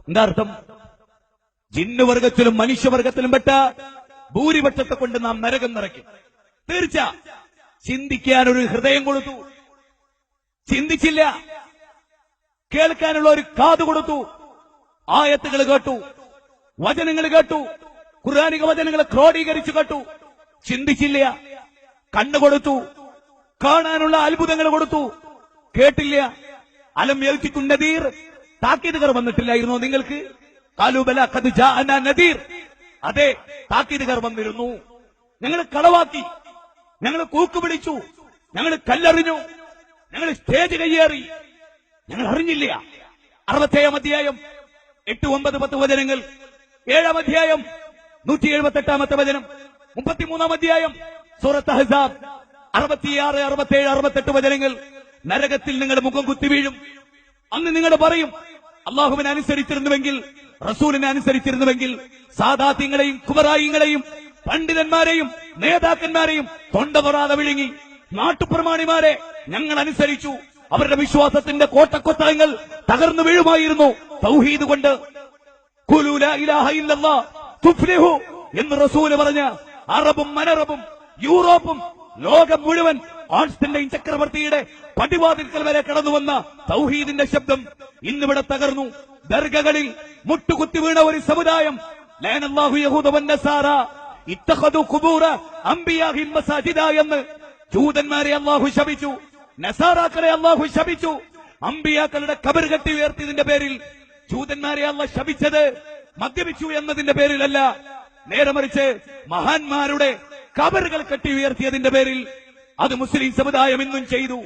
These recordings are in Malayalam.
എന്താ അർത്ഥം? ജിന്നുവർഗത്തിലും മനുഷ്യവർഗത്തിലും പെട്ട ഭൂരിപക്ഷത്തെ കൊണ്ട് നാം നരകം നിറയ്ക്കും. തീർച്ച. ചിന്തിക്കാൻ ഒരു ഹൃദയം കൊടുത്തു, ചിന്തിച്ചില്ല. കേൾക്കാനുള്ള ഒരു കാത് കൊടുത്തു, ആയത്തുകൾ കേട്ടു, വചനങ്ങൾ കേട്ടു, ഖുർആനിക വചനങ്ങളെ ക്രോഡീകരിച്ചു കേട്ടു. ചിന്തിച്ചില്ല. കണ്ണു കൊടുത്തു, കാണാനുള്ള അത്ഭുതങ്ങൾ കൊടുത്തു, കേട്ടില്ല. അലം യൽതികുൻ നദീർ, താക്കീതുകാർ വന്നിട്ടില്ലായിരുന്നോ നിങ്ങൾക്ക്? ഖാലൂ ബലാ ഖദ് ജാഅനാ നദീർ, അതെ താക്കീതുകാർ വന്നിരുന്നു. ഞങ്ങൾ കളവാക്കി, ഞങ്ങൾ കൂക്കുപിടിച്ചു, ഞങ്ങൾ കല്ലെറിഞ്ഞു, ഞങ്ങൾ സ്റ്റേജ് കയ്യേറി, ഞങ്ങൾ അറിഞ്ഞില്ല. 67 അധ്യായം 8, 9, 10 വചനങ്ങൾ. 7 അധ്യായം 178 വചനം. 33 അധ്യായം സൂറത്ത് അഹ്സാബ് 66, 67, 68 വചനങ്ങൾ. നരകത്തിൽ നിങ്ങളുടെ മുഖം കുത്തി വീഴും. അന്ന് നിങ്ങൾ പറയും, അള്ളാഹുവിനെ അനുസരിച്ചിരുന്നുവെങ്കിൽ, റസൂലിനെ അനുസരിച്ചിരുന്നുവെങ്കിൽ സാദാത്യങ്ങളെയും കുബറായിങ്ങളെയും പണ്ഡിതന്മാരെയും നേതാക്കന്മാരെയും തൊണ്ട തൊടാതെ വിഴുങ്ങി. നാട്ടുപ്രമാണിമാരെ ഞങ്ങൾ അനുസരിച്ചു. അവരുടെ വിശ്വാസത്തിന്റെ കോട്ടക്കൊത്തളങ്ങൾ തകർന്നു വീഴുമായിരുന്നു തൗഹീദ് കൊണ്ട്. ഖുലൂ ലാ ഇലാഹ ഇല്ലല്ലാഹ് തുഫ്ലിഹു എന്ന് റസൂൽ പറഞ്ഞ അറബും മനറബും യൂറോപ്പും ലോകം മുഴുവൻ കോൺസ്റ്റന്റൈൻ ചക്രവർത്തിയുടെ പടിവാതിൽക്കൽ വരെ കടന്നു വന്ന തൗഹീദിന്റെ ശബ്ദം ഇന്നിവിടെ തകർന്നു. ദർഗകളിൽ മുട്ടുകുത്തി വീണ ഒരു സമുദായം, ലഅനല്ലാഹു യഹൂദ വന്നസാറ ഇത്തഖദു ഖുബൂറ അംബിയാഹിം മസാജിദ എന്ന് ജൂതന്മാരെ അല്ലാഹു ശപിച്ചു, നസാറാക്കളെ അല്ലാഹു ശപിച്ചു. അംബിയാക്കളുടെ ഖബർ കെട്ടി ഉയർത്തിയതിന്റെ പേരിൽ ജൂതന്മാരെ അല്ലാഹു ശപിച്ചത് മദ്യപിച്ചു എന്നതിന്റെ പേരിലല്ല, നേരെ മറിച്ച് മഹാന്മാരുടെ ഖബറുകൾ കെട്ടി ഉയർത്തിയതിന്റെ പേരിൽ. അത് മുസ്ലിം സമുദായം ഇന്നും ചെയ്തു.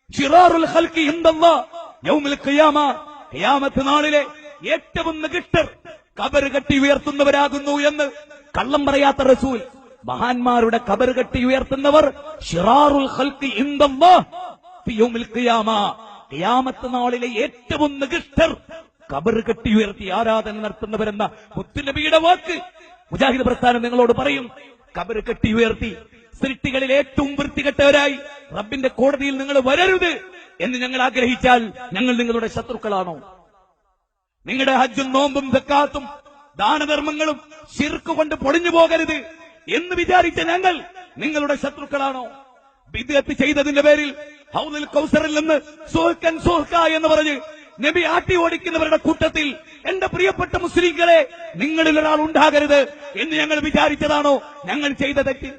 ശിറാറുൽ ഖൽഖി ഇൻദല്ലാഹ് യൗമുൽ ഖിയാമ, ഖിയാമത്ത് നാളിലെ ഏറ്റവും നികൃഷ്ടർ ഖബർ കെട്ടി ഉയർത്തുന്നവരാകുന്നു എന്ന് കള്ളം പറയാത്ത റസൂൽ. മഹാന്മാരുടെ ഖബർ കെട്ടി ഉയർത്തുന്നവർ ശിറാറുൽ ഖൽഖി ഇൻദല്ലാഹ് ഫി യൗമുൽ ഖിയാമ, ഖിയാമത്ത് നാളിലെ ഏറ്റവും നികൃഷ്ടർ ഖബർ കെട്ടി ഉയർത്തി ആരാധന നടത്തുന്നവരെന്ന മുത്തുനബിയുടെ വാക്ക്. മുജാഹിദ് പ്രസ്ഥാനം നിങ്ങളോട് പറയും, ഖബർ കെട്ടി ഉയർത്തി സൃഷ്ടികളിൽ ഏറ്റവും വൃത്തികെട്ടവരായി റബ്ബിന്റെ കോടതിയിൽ നിങ്ങൾ വരരുത് എന്ന് ഞങ്ങൾ ആഗ്രഹിച്ചാൽ ഞങ്ങൾ നിങ്ങളുടെ ശത്രുക്കളാണോ? നിങ്ങളുടെ ഹജ്ജും നോമ്പും സക്കാത്തും ദാനധർമ്മങ്ങളും ശിർക്ക് കൊണ്ട് പൊളിഞ്ഞു പോകരുത് എന്ന് വിചാരിച്ച ഞങ്ങൾ നിങ്ങളുടെ ശത്രുക്കളാണോ? ബിദ്അത്ത് ചെയ്തതിന്റെ പേരിൽ ഹൗദുൽ കൗസറിൽ നിന്ന് സുഹ്കൻ സുഹ്ക എന്ന് പറഞ്ഞ് നബി ആട്ടി ഓടിക്കുന്നവരുടെ കൂട്ടത്തിൽ എന്റെ പ്രിയപ്പെട്ട മുസ്ലിങ്ങളെ നിങ്ങളിൽ ഒരാൾ ഉണ്ടാകരുത് എന്ന് ഞങ്ങൾ വിചാരിച്ചതാണോ ഞങ്ങൾ ചെയ്ത തെറ്റ്?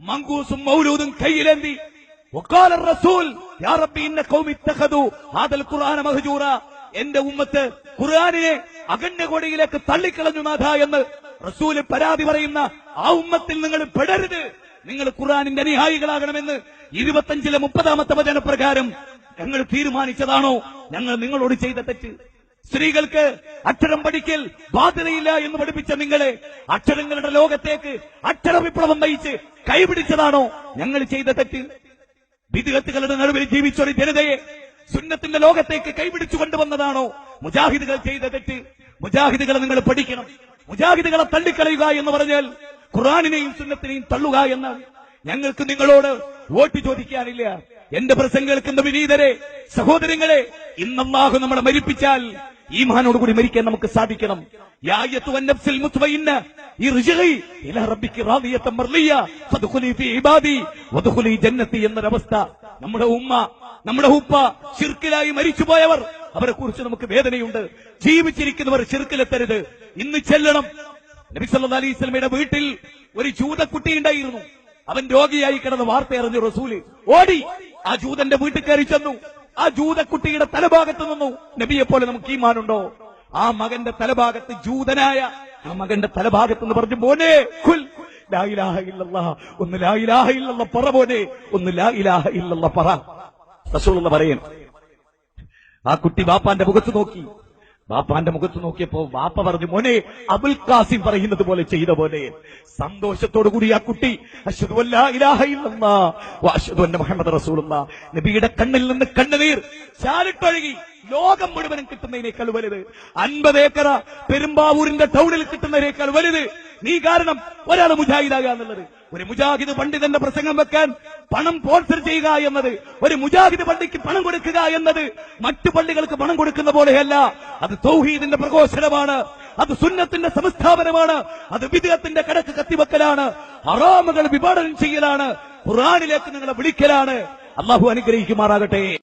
മങ്കൂസും മൗലൂദും കയ്യിലേന്തി വഖാല റസൂൽ യാ റബ്ബി ഇന്ന ഖൗമി ഇത്തഖദു ഹാദൽ ഖുർആന മഹ്ജൂറ, എന്റെ ഉമ്മത്ത് ഖുർആനിനെ അഗണ്യകോടിയിലേക്ക് തള്ളിക്കളഞ്ഞു നാഥ എന്ന് റസൂൽ പരാതി പറയുന്ന ആ ഉമ്മത്തിൽ നിങ്ങൾ പെടരുത്, നിങ്ങൾ ഖുർആനിന്റെ അനുയായികളാകണമെന്ന് 25-ലെ 30-ാമത്തെ വചനപ്രകാരം ഞങ്ങൾ തീരുമാനിച്ചതാണോ ഞങ്ങൾ നിങ്ങളോട് ചെയ്ത തെറ്റ്? സ്ത്രീകൾക്ക് അക്ഷരം പഠിക്കൽ ബാധ്യതയില്ല എന്ന് പഠിപ്പിച്ച നിങ്ങളെ അക്ഷരങ്ങളുടെ ലോകത്തേക്ക് അക്ഷര വിപ്ലവം നയിച്ച് കൈപിടിച്ചതാണോ ഞങ്ങൾ ചെയ്ത തെറ്റ്? ബിദ്അത്തുകളുടെ നടുവിൽ ജീവിച്ചൊരു ജനതയെ സുന്നത്തിന്റെ ലോകത്തേക്ക് കൈപിടിച്ചു കൊണ്ടുവന്നതാണോ മുജാഹിദുകൾ ചെയ്ത തെറ്റ്? മുജാഹിദുകളെ നിങ്ങൾ പഠിക്കണം. മുജാഹിദുകളെ തള്ളിക്കളയുക എന്ന് പറഞ്ഞാൽ ഖുർആനിനെയും സുന്നത്തിനെയും തള്ളുക എന്നാണ്. ഞങ്ങൾക്ക് നിങ്ങളോട് വോട്ട് ചോദിക്കാനില്ല. എന്റെ പ്രസംഗം കേൾക്കുന്ന വിനീതരെ, സഹോദരങ്ങളെ, ഇന്ന് അല്ലാഹു നമ്മളെ മരിപ്പിച്ചാൽ ഈമാനോട് കൂടി മരിക്കാൻ നമുക്ക് സാധിക്കണം. യാ അയ്യത്തുഹൻ നഫ്സുൽ മുത്മഇന്ന ഇർജിഇ ഇലാ റബ്ബികി റാദിയതൻ മർളിയ ഫദ്ഖുലി ഫീ ഇബാദി വദ്ഖുലി ജന്നതി എന്നൊരവസ്ഥ. നമ്മുടെ ഉമ്മ, നമ്മുടെ ഉപ്പ ശിർക്കിലായി മരിച്ചുപോയവർ, അവരെ കുറിച്ച് നമുക്ക് വേദനയുണ്ട്. ജീവിച്ചിരിക്കുന്നവർ ശിർക്കിലെത്തരുത്. ഇന്ന് ചെല്ലണം. നബി സല്ലല്ലാഹു അലൈഹി വസല്ലമയുടെ വീട്ടിൽ ഒരു ജൂതക്കുട്ടി ഉണ്ടായിരുന്നു. അവൻ രോഗിയായി കിടന്ന് വാർത്ത അറിഞ്ഞു റസൂല് ഓടി ആ ജൂതന്റെ വീട്ടിൽ കയറി ചെന്നു. ആ ജൂതക്കുട്ടിയുടെ തലഭാഗത്ത് നിന്നു. നബിയെ പോലെ നമുക്ക് ഈമാനുണ്ടോ? ആ മകന്റെ തലഭാഗത്ത്, ജൂതനായ ആ മകന്റെ തലഭാഗത്ത് എന്ന് പറഞ്ഞു, മോനെ ഖുൽ ലാ ഇലാഹ ഇല്ലല്ലാഹ്, ഒന്ന് ലാ ഇലാഹ ഇല്ലല്ലാഹ് പറ മോനെ, ഒന്ന് ലാ ഇലാഹ ഇല്ലല്ലാഹ് പറ. റസൂലുള്ളാഹി പറയും. ആ കുട്ടി ബാപ്പാന്റെ മുഖത്ത് നോക്കി. ബാപ്പാന്റെ മുഖത്ത് നോക്കിയപ്പോ ബാപ്പ പറഞ്ഞു, മോനെ അബുൽ ഖാസിം പറയുന്നത് പോലെ ചെയ്ത പോലെ. സന്തോഷത്തോടു കൂടി ആ കുട്ടി അശ്ഹദു അല്ലാ ഇലാഹ ഇല്ലല്ലാഹ് വ അശ്ഹദു അന്ന മുഹമ്മദ് റസൂലുള്ളാഹ്. നബിയുടെ കണ്ണിൽ നിന്ന് കണ്ണുനീർ ചാലിട്ടൊഴുകി. ലോകം മുഴുവനും കിട്ടുന്നതിനേക്കാൾ വലുത്, 50 ഏക്കർ പെരുമ്പാവൂരിന്റെ ടൗണിൽ കിട്ടുന്നതിനേക്കാൾ വലുത് നീ കാരണം ഒരാൾ മുജാഹിദാകുക എന്നുള്ളത്. ഒരു മുജാഹിദ് പണ്ഡിതന്റെ പ്രസംഗം വെക്കാൻ പണം സ്പോൺസർ ചെയ്യുക എന്നത്, ഒരു മുജാഹിദ് പള്ളിക്ക് പണം കൊടുക്കുക എന്നത് മറ്റു പള്ളികൾക്ക് പണം കൊടുക്കുന്ന പോലെയല്ല. അത് തൗഹീദിന്റെ പ്രഘോഷണമാണ്, അത് സുന്നത്തിന്റെ സംസ്ഥാപനമാണ്, അത് വിദ്അത്തിന്റെ കടക്ക് കത്തിവെക്കലാണ്, ഹറാമുകൾ വിഭാടനം ചെയ്യലാണ്, ഖുർആനിലേക്ക് നിങ്ങളെ വിളിക്കലാണ്. അല്ലാഹു അനുഗ്രഹിക്കുമാറാകട്ടെ.